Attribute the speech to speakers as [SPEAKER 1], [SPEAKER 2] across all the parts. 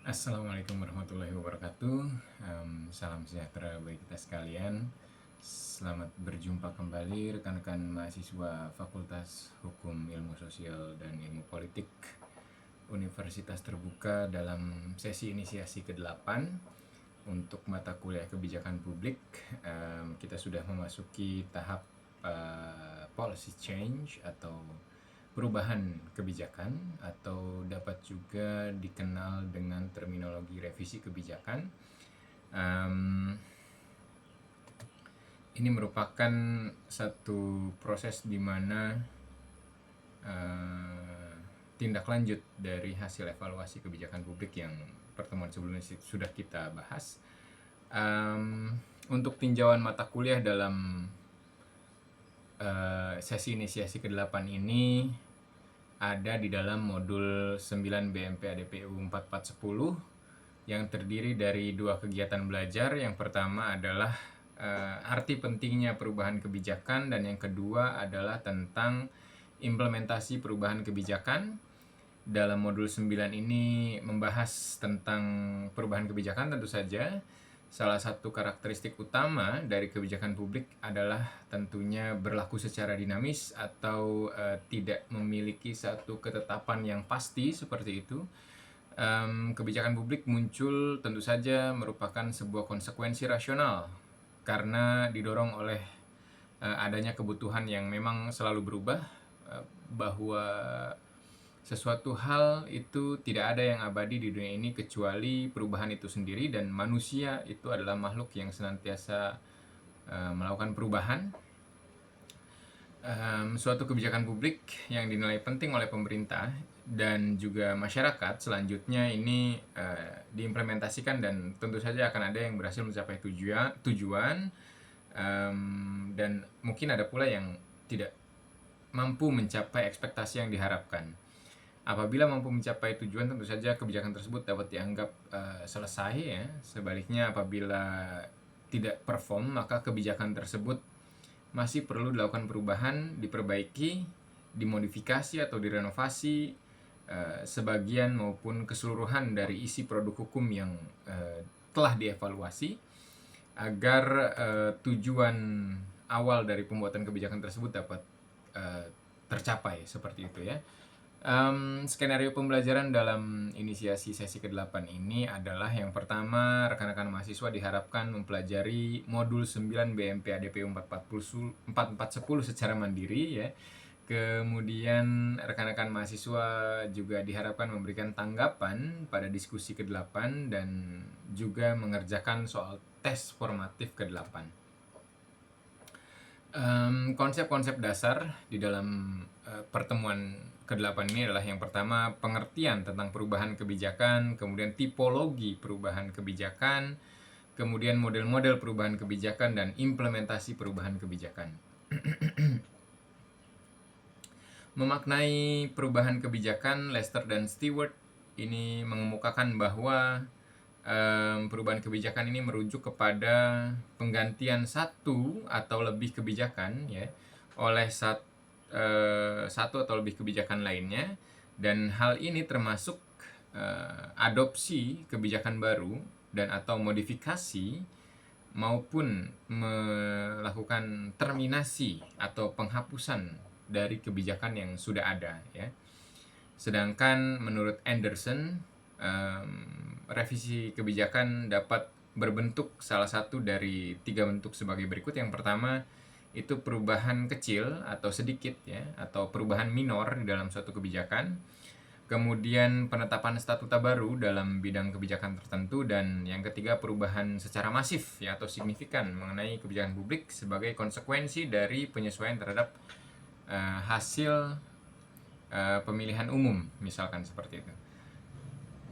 [SPEAKER 1] Assalamualaikum warahmatullahi wabarakatuh. Salam sejahtera bagi kita sekalian. Selamat berjumpa kembali rekan-rekan mahasiswa Fakultas Hukum Ilmu Sosial dan Ilmu Politik Universitas Terbuka dalam sesi inisiasi ke-8 untuk mata kuliah kebijakan publik. Kita sudah memasuki tahap policy change atau perubahan kebijakan, atau dapat juga dikenal dengan terminologi revisi kebijakan. Ini merupakan satu proses di mana tindak lanjut dari hasil evaluasi kebijakan publik yang pertemuan sebelumnya sudah kita bahas. Untuk tinjauan mata kuliah dalam sesi inisiasi ke-8 ini ada di dalam modul 9 BMP ADPU 4410 yang terdiri dari dua kegiatan belajar. Yang pertama adalah arti pentingnya perubahan kebijakan, dan yang kedua adalah tentang implementasi perubahan kebijakan. Dalam modul 9 ini membahas tentang perubahan kebijakan. Tentu saja salah satu karakteristik utama dari kebijakan publik adalah tentunya berlaku secara dinamis atau tidak memiliki satu ketetapan yang pasti seperti itu. Kebijakan publik muncul tentu saja merupakan sebuah konsekuensi rasional karena didorong oleh adanya kebutuhan yang memang selalu berubah, bahwa sesuatu hal itu tidak ada yang abadi di dunia ini kecuali perubahan itu sendiri, dan manusia itu adalah makhluk yang senantiasa melakukan perubahan. Suatu kebijakan publik yang dinilai penting oleh pemerintah dan juga masyarakat selanjutnya ini diimplementasikan, dan tentu saja akan ada yang berhasil mencapai tujuan, dan mungkin ada pula yang tidak mampu mencapai ekspektasi yang diharapkan. Apabila mampu mencapai tujuan, tentu saja kebijakan tersebut dapat dianggap selesai ya. Sebaliknya, apabila tidak perform, maka kebijakan tersebut masih perlu dilakukan perubahan, diperbaiki, dimodifikasi atau direnovasi sebagian maupun keseluruhan dari isi produk hukum yang telah dievaluasi, agar tujuan awal dari pembuatan kebijakan tersebut dapat tercapai, seperti itu ya. Skenario pembelajaran dalam inisiasi sesi ke-8 ini adalah, yang pertama, rekan-rekan mahasiswa diharapkan mempelajari modul 9 BMP ADPU 4410 secara mandiri ya. Kemudian rekan-rekan mahasiswa juga diharapkan memberikan tanggapan pada diskusi ke-8 dan juga mengerjakan soal tes formatif ke-8. Konsep-konsep dasar di dalam pertemuan ke-8 ini adalah, yang pertama, pengertian tentang perubahan kebijakan, kemudian tipologi perubahan kebijakan, kemudian model-model perubahan kebijakan, dan implementasi perubahan kebijakan. Memaknai perubahan kebijakan, Lester dan Stewart ini mengemukakan bahwa perubahan kebijakan ini merujuk kepada penggantian satu atau lebih kebijakan ya oleh satu atau lebih kebijakan lainnya, dan hal ini termasuk adopsi kebijakan baru dan atau modifikasi maupun melakukan terminasi atau penghapusan dari kebijakan yang sudah ada ya. Sedangkan menurut Anderson, revisi kebijakan dapat berbentuk salah satu dari tiga bentuk sebagai berikut. Yang pertama itu perubahan kecil atau sedikit ya, atau perubahan minor di dalam suatu kebijakan. Kemudian penetapan statuta baru dalam bidang kebijakan tertentu, dan yang ketiga perubahan secara masif ya atau signifikan mengenai kebijakan publik sebagai konsekuensi dari penyesuaian terhadap hasil pemilihan umum, misalkan seperti itu.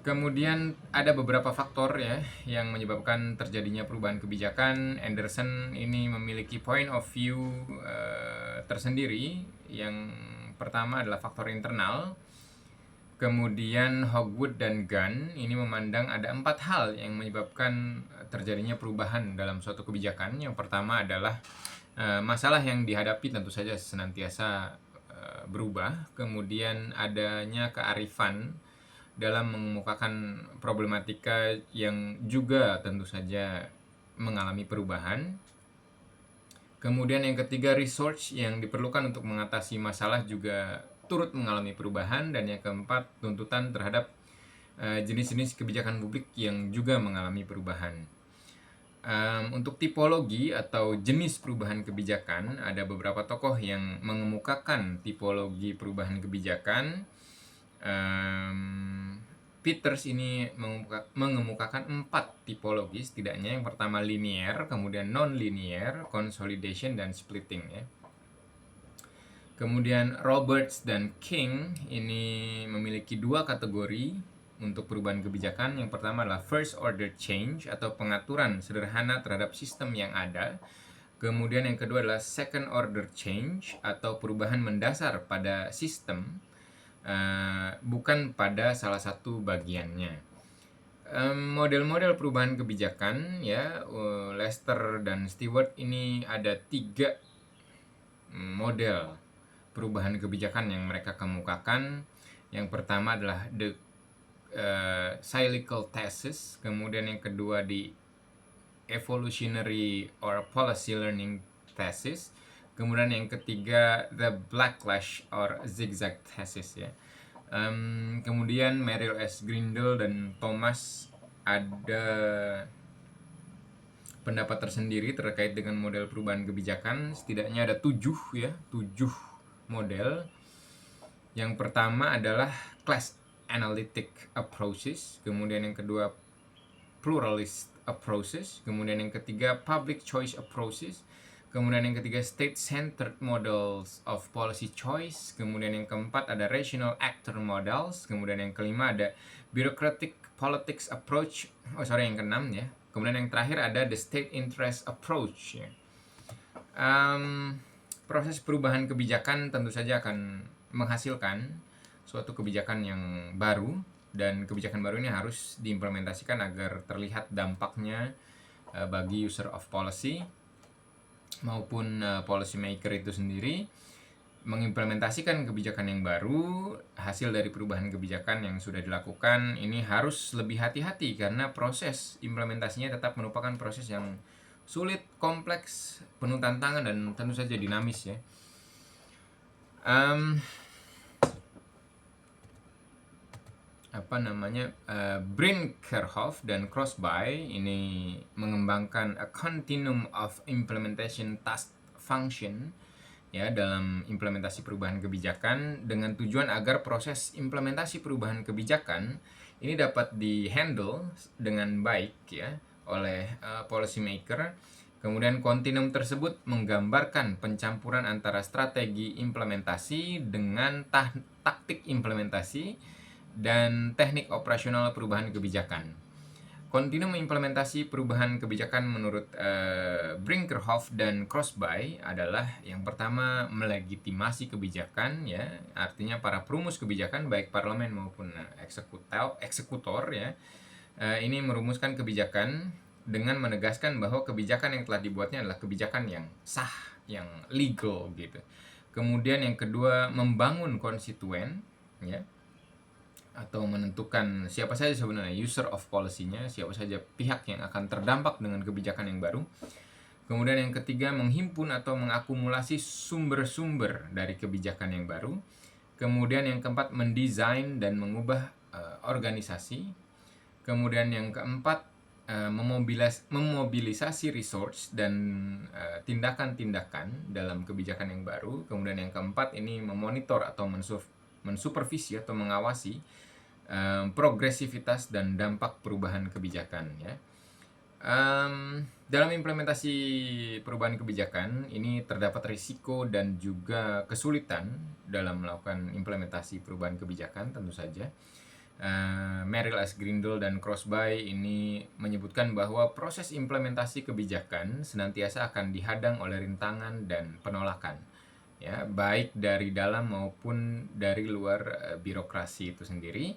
[SPEAKER 1] Kemudian ada beberapa faktor ya yang menyebabkan terjadinya perubahan kebijakan. Anderson ini memiliki point of view tersendiri. Yang pertama adalah faktor internal. Kemudian Hogwood dan Gunn ini memandang ada 4 hal yang menyebabkan terjadinya perubahan dalam suatu kebijakan. Yang pertama adalah masalah yang dihadapi tentu saja senantiasa berubah. Kemudian adanya kearifan dalam mengemukakan problematika yang juga tentu saja mengalami perubahan. Kemudian yang ketiga, research yang diperlukan untuk mengatasi masalah juga turut mengalami perubahan. Dan yang keempat, tuntutan terhadap jenis-jenis kebijakan publik yang juga mengalami perubahan. Untuk tipologi atau jenis perubahan kebijakan, ada beberapa tokoh yang mengemukakan tipologi perubahan kebijakan. Peters ini mengemukakan 4 tipologi setidaknya. Yang pertama linear, kemudian non-linear, consolidation, dan splitting ya. Kemudian Roberts dan King ini memiliki 2 kategori untuk perubahan kebijakan. Yang pertama adalah first order change atau pengaturan sederhana terhadap sistem yang ada. Kemudian yang kedua adalah second order change atau perubahan mendasar pada sistem, bukan pada salah satu bagiannya. Model-model perubahan kebijakan ya, Lester dan Stewart ini ada 3 model perubahan kebijakan yang mereka kemukakan. Yang pertama adalah the cyclical thesis, kemudian yang kedua di evolutionary or policy learning thesis, kemudian yang ketiga the backlash or zigzag thesis ya. Kemudian Merrill S. Grindle dan Thomas ada pendapat tersendiri terkait dengan model perubahan kebijakan. Setidaknya ada 7 model. Yang pertama adalah class analytic approaches, kemudian yang kedua pluralist approaches, kemudian yang ketiga public choice approaches, kemudian yang ketiga state-centered models of policy choice, kemudian yang keempat ada rational actor models, kemudian yang kelima ada bureaucratic politics approach, yang keenam ya, kemudian yang terakhir ada the state interest approach ya. Proses perubahan kebijakan tentu saja akan menghasilkan suatu kebijakan yang baru, dan kebijakan baru ini harus diimplementasikan agar terlihat dampaknya bagi user of policy maupun policy maker itu sendiri. Mengimplementasikan kebijakan yang baru, hasil dari perubahan kebijakan yang sudah dilakukan ini harus lebih hati-hati karena proses implementasinya tetap merupakan proses yang sulit, kompleks, penuh tantangan, dan tentu saja dinamis ya. Brinkerhoff dan Crosby ini mengembangkan a continuum of implementation task function ya dalam implementasi perubahan kebijakan dengan tujuan agar proses implementasi perubahan kebijakan ini dapat dihandle dengan baik ya oleh policy maker. Kemudian kontinum tersebut menggambarkan pencampuran antara strategi implementasi dengan taktik implementasi dan teknik operasional perubahan kebijakan. Kontinum implementasi perubahan kebijakan menurut Brinkerhoff dan Crosby adalah yang pertama melegitimasi kebijakan ya, artinya para perumus kebijakan baik parlemen maupun eksekutor ya, ini merumuskan kebijakan dengan menegaskan bahwa kebijakan yang telah dibuatnya adalah kebijakan yang sah, yang legal gitu. Kemudian yang kedua membangun konstituen ya, atau menentukan siapa saja sebenarnya user of policy-nya, siapa saja pihak yang akan terdampak dengan kebijakan yang baru. Kemudian yang ketiga menghimpun atau mengakumulasi sumber-sumber dari kebijakan yang baru. Kemudian yang keempat mendesain dan mengubah organisasi. Kemudian yang keempat memobilisasi resource dan tindakan-tindakan dalam kebijakan yang baru. Kemudian yang keempat ini memonitor atau mensupervisi atau mengawasi progresivitas dan dampak perubahan kebijakan ya. Dalam implementasi perubahan kebijakan ini terdapat risiko dan juga kesulitan dalam melakukan implementasi perubahan kebijakan tentu saja. Merrill S. Grindle dan Crosby ini menyebutkan bahwa proses implementasi kebijakan senantiasa akan dihadang oleh rintangan dan penolakan ya, baik dari dalam maupun dari luar birokrasi itu sendiri,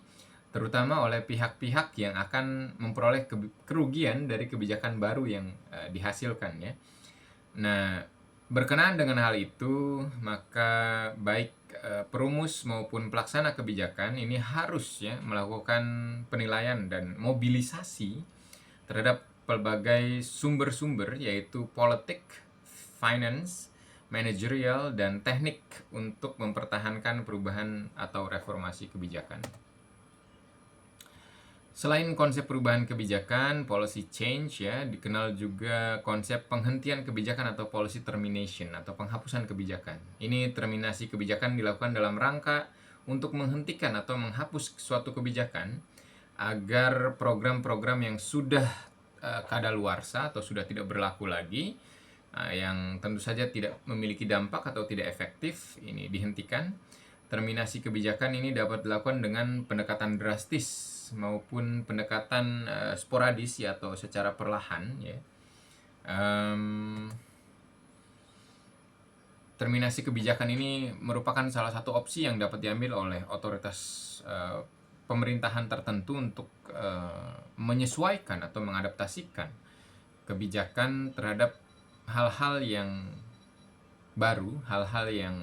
[SPEAKER 1] terutama oleh pihak-pihak yang akan memperoleh kerugian dari kebijakan baru yang dihasilkan ya. Nah, berkenaan dengan hal itu, maka baik perumus maupun pelaksana kebijakan ini harus ya melakukan penilaian dan mobilisasi terhadap pelbagai sumber-sumber yaitu politik, finance, manajerial, dan teknik untuk mempertahankan perubahan atau reformasi kebijakan. Selain konsep perubahan kebijakan, policy change ya, dikenal juga konsep penghentian kebijakan atau policy termination atau penghapusan kebijakan. Ini terminasi kebijakan dilakukan dalam rangka untuk menghentikan atau menghapus suatu kebijakan agar program-program yang sudah kadaluarsa atau sudah tidak berlaku lagi, yang tentu saja tidak memiliki dampak atau tidak efektif, ini dihentikan. Terminasi kebijakan ini dapat dilakukan dengan pendekatan drastis maupun pendekatan sporadis ya, atau secara perlahan ya. Terminasi kebijakan ini merupakan salah satu opsi yang dapat diambil oleh otoritas pemerintahan tertentu untuk menyesuaikan atau mengadaptasikan kebijakan terhadap hal-hal yang baru, hal-hal yang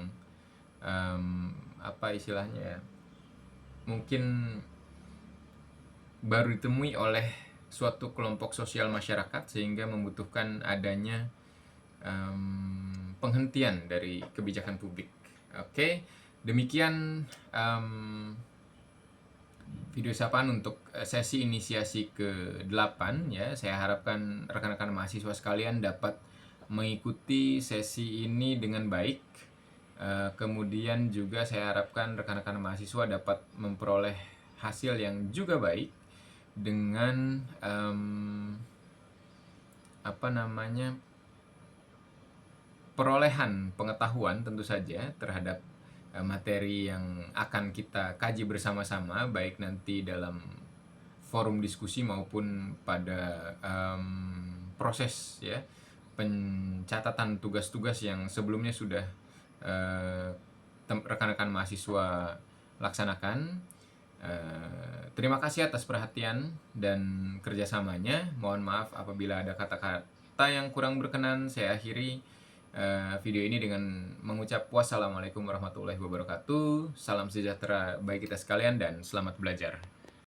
[SPEAKER 1] apa istilahnya ya, mungkin baru ditemui oleh suatu kelompok sosial masyarakat sehingga membutuhkan adanya penghentian dari kebijakan publik. Oke, demikian video sapaan untuk sesi inisiasi ke-8 ya. Saya harapkan rekan-rekan mahasiswa sekalian dapat mengikuti sesi ini dengan baik. Kemudian juga saya harapkan rekan-rekan mahasiswa dapat memperoleh hasil yang juga baik dengan perolehan pengetahuan tentu saja terhadap materi yang akan kita kaji bersama-sama, baik nanti dalam forum diskusi maupun pada proses ya pencatatan tugas-tugas yang sebelumnya sudah rekan-rekan mahasiswa laksanakan. Terima kasih atas perhatian dan kerjasamanya. Mohon maaf apabila ada kata-kata yang kurang berkenan. Saya akhiri video ini dengan mengucap wassalamualaikum warahmatullahi wabarakatuh. Salam sejahtera bagi kita sekalian dan selamat belajar.